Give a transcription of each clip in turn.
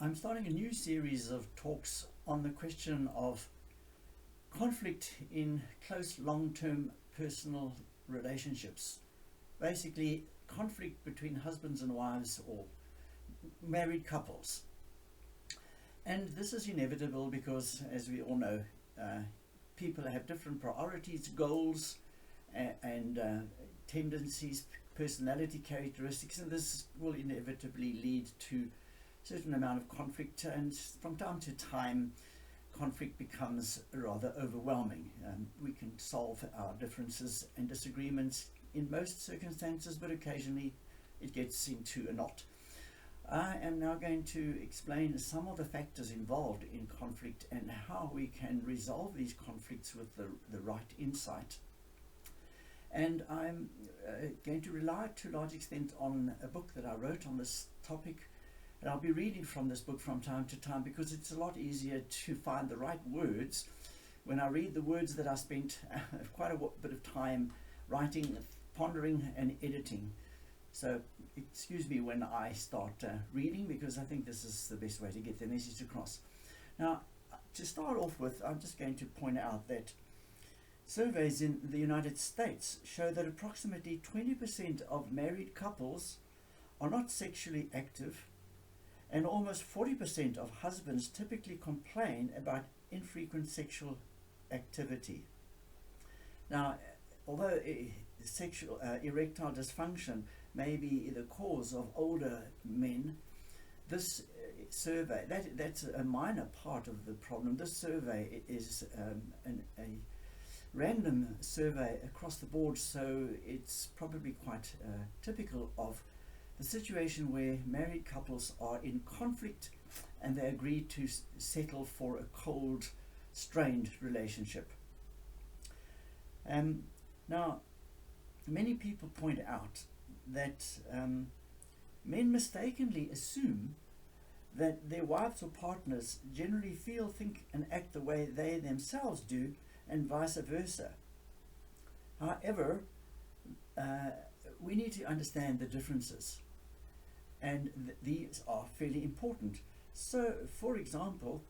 I'm starting a new series of talks on the question of conflict in close long-term personal relationships. Basically, conflict between husbands and wives or married couples. And this is inevitable because, as we all know, people have different priorities, goals, and tendencies, personality characteristics, and this will inevitably lead to a certain amount of conflict, and from time to time conflict becomes rather overwhelming. We can solve our differences and disagreements in most circumstances, but occasionally it gets into a knot. I am now going to explain some of the factors involved in conflict and how we can resolve these conflicts with the right insight. And I'm going to rely to a large extent on a book that I wrote on this topic. And I'll be reading from this book from time to time because it's a lot easier to find the right words when I read the words that I spent quite a bit of time writing, pondering and editing. So excuse me when I start reading, because I think this is the best way to get the message across. Now, to start off with, I'm just going to point out that surveys in the United States show that approximately 20% of married couples are not sexually active, and almost 40% of husbands typically complain about infrequent sexual activity. Now, although sexual erectile dysfunction may be the cause of older men, this survey, that's a minor part of the problem. This survey is a random survey across the board, so it's probably quite typical of the situation where married couples are in conflict and they agree to settle for a cold, strained relationship. Now, many people point out that men mistakenly assume that their wives or partners generally feel, think and act the way they themselves do, and vice versa. However, we need to understand the differences, and these are fairly important. So, for example,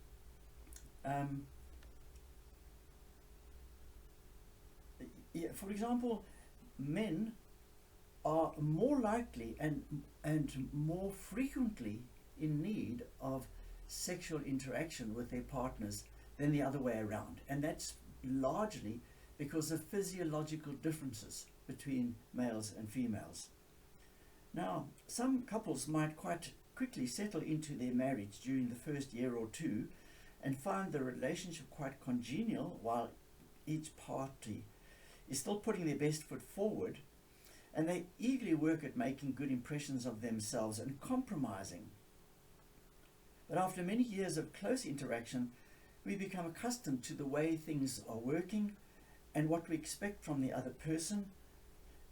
men are more likely and more frequently in need of sexual interaction with their partners than the other way around, and that's largely because of physiological differences between males and females. Now, some couples might quite quickly settle into their marriage during the first year or two and find the relationship quite congenial while each party is still putting their best foot forward, and they eagerly work at making good impressions of themselves and compromising. But after many years of close interaction, we become accustomed to the way things are working and what we expect from the other person.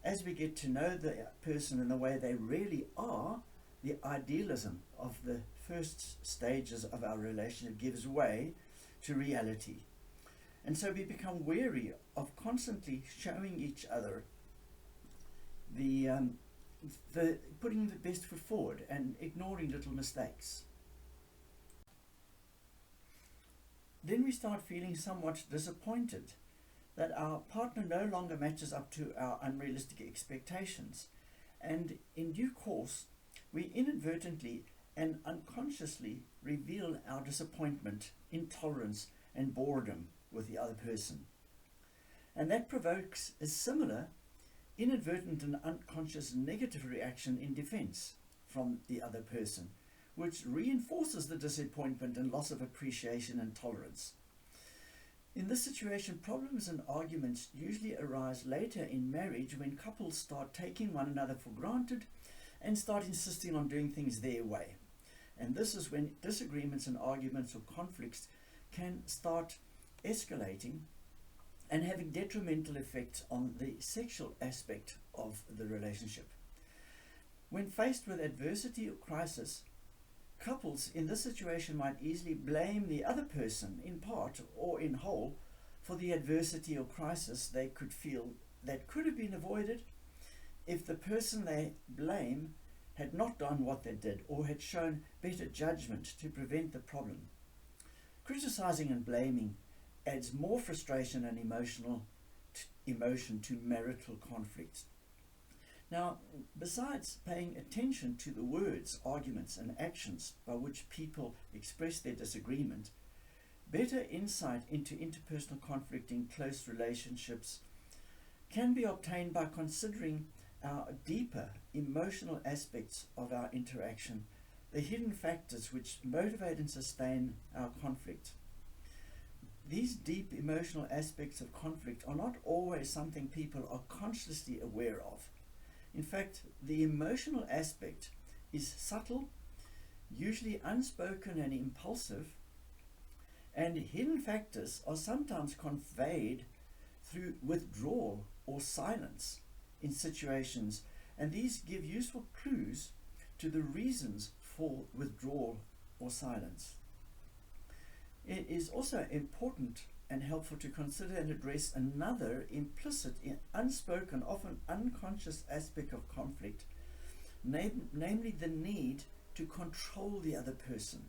As we get to know the person in the way they really are, the idealism of the first stages of our relationship gives way to reality. And so we become wary of constantly showing each other the putting the best foot forward and ignoring little mistakes. Then we start feeling somewhat disappointed that our partner no longer matches up to our unrealistic expectations, and in due course we inadvertently and unconsciously reveal our disappointment, intolerance and boredom with the other person. And that provokes a similar inadvertent and unconscious negative reaction in defense from the other person, which reinforces the disappointment and loss of appreciation and tolerance. In this situation, problems and arguments usually arise later in marriage when couples start taking one another for granted and start insisting on doing things their way. And this is when disagreements and arguments or conflicts can start escalating and having detrimental effects on the sexual aspect of the relationship. When faced with adversity or crisis, couples in this situation might easily blame the other person in part or in whole for the adversity or crisis they could feel that could have been avoided if the person they blame had not done what they did or had shown better judgment to prevent the problem. Criticizing and blaming adds more frustration and emotion to marital conflicts. Now, besides paying attention to the words, arguments, and actions by which people express their disagreement, better insight into interpersonal conflict in close relationships can be obtained by considering our deeper emotional aspects of our interaction, the hidden factors which motivate and sustain our conflict. These deep emotional aspects of conflict are not always something people are consciously aware of. In fact, the emotional aspect is subtle, usually unspoken and impulsive, and hidden factors are sometimes conveyed through withdrawal or silence in situations, and these give useful clues to the reasons for withdrawal or silence. It is also important and helpful to consider and address another implicit, unspoken, often unconscious aspect of conflict, namely the need to control the other person.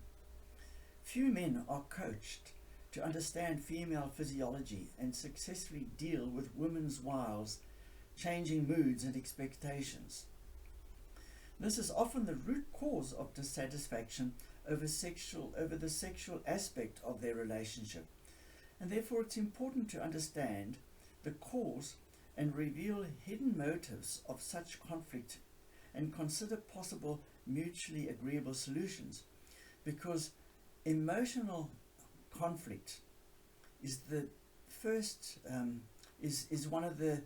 Few men are coached to understand female physiology and successfully deal with women's wiles, changing moods and expectations. This is often the root cause of dissatisfaction over the sexual aspect of their relationship, and therefore it's important to understand the cause and reveal hidden motives of such conflict and consider possible mutually agreeable solutions, because emotional conflict is the first is one of the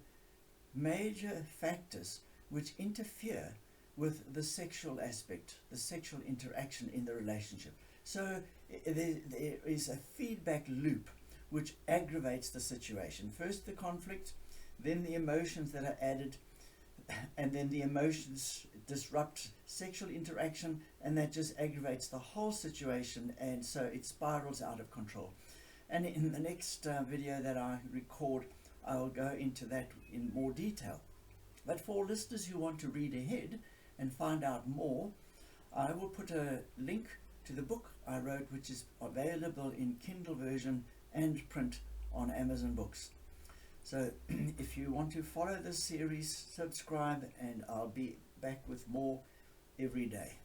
major factors which interfere with the sexual aspect, the sexual interaction in the relationship. So there is a feedback loop which aggravates the situation. First the conflict, then the emotions that are added, and then the emotions disrupt sexual interaction, and that just aggravates the whole situation, and so it spirals out of control. And in the next video that I record, I will go into that in more detail. But for listeners who want to read ahead and find out more, I will put a link to the book I wrote, which is available in Kindle version and print on Amazon Books. So if you want to follow this series, subscribe, and I'll be back with more every day.